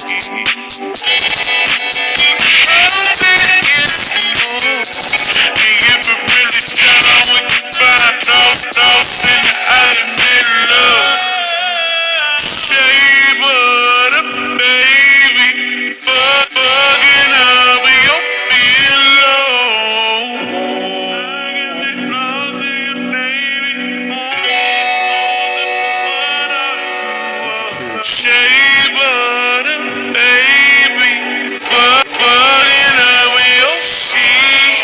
Lost in the automated love. Shea butter, baby. Fucking up your pillow. Shea butter, baby. Fucking up your sheet.